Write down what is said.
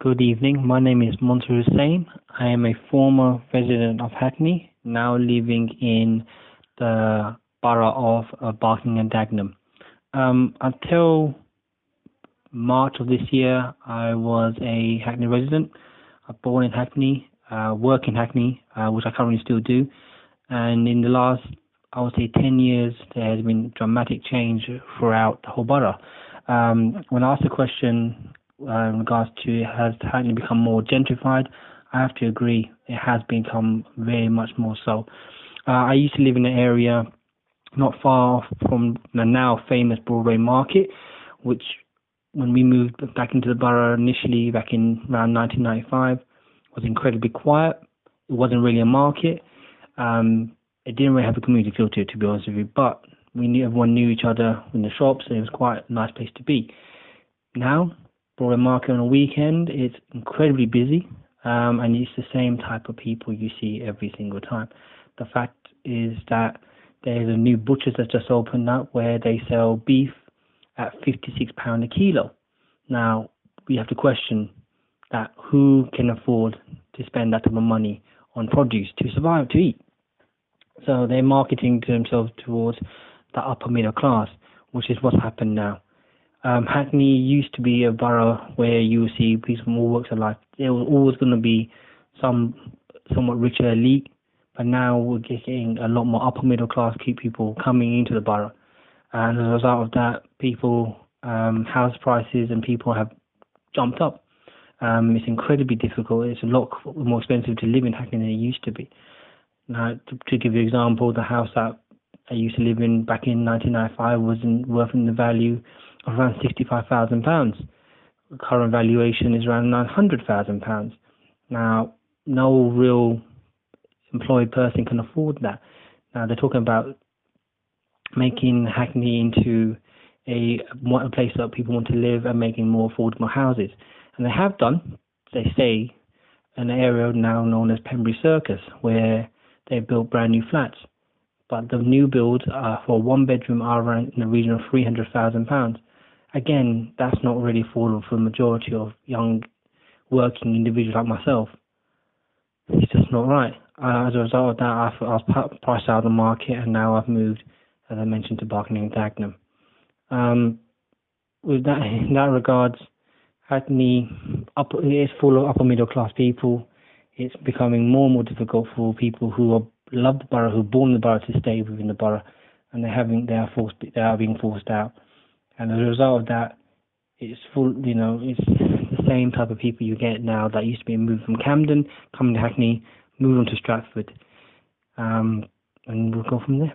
Good evening. My name is Monsoor Hussain. I am a former resident of Hackney, now living in the borough of Barking and Dagenham. Until March of this year, I was a Hackney resident. I born in Hackney, work in Hackney, which I currently still do. And in the last, I would say, 10 years, there has been dramatic change throughout the whole borough. When I asked the question in regards to has Hackney become more gentrified, I have to agree. It has become very much more so. I used to live in an area not far from the now famous Broadway Market, which when we moved back into the borough initially back in around 1995 was incredibly quiet. It wasn't really a market. It didn't really have a community feel to it, to be honest with you, but everyone knew each other in the shops, and it was quite a nice place to be. Now, Broadway Market on a weekend, it's incredibly busy, and it's the same type of people you see every single time. The fact is that there's a new butcher's that's just opened up where they sell beef at £56 a kilo. Now, we have to question that who can afford to spend that type of money on produce to survive, to eat. So they're marketing to themselves towards the upper middle class, which is what's happened now. Hackney used to be a borough where you would see people from all walks of life. There was always going to be somewhat richer elite, but now we're getting a lot more upper middle class people coming into the borough. And as a result of that, house prices and people have jumped up. It's incredibly difficult. It's a lot more expensive to live in Hackney than it used to be. Now, to give you an example, the house that I used to live in back in 1995 was worth in the value of around £65,000. The current valuation is around £900,000. Now, no real employed person can afford that. Now, they're talking about making Hackney into a place that people want to live and making more affordable houses. And they have done, they say, an area now known as Pembury Circus, where they've built brand new flats. But the new builds for one bedroom are around in the region of £300,000. Again, that's not really affordable for the majority of young working individuals like myself. It's just not right. As a result of that, I was priced out of the market, and now I've moved, as I mentioned, to Barking and Dagenham. With that, in that regards, Hackney is full of upper middle class people. It's becoming more and more difficult for people who love the borough, who are born in the borough, to stay within the borough, and they are being forced out. And as a result of that, it's the same type of people you get now that used to be moved from Camden, coming to Hackney, move on to Stratford, and we'll go from there.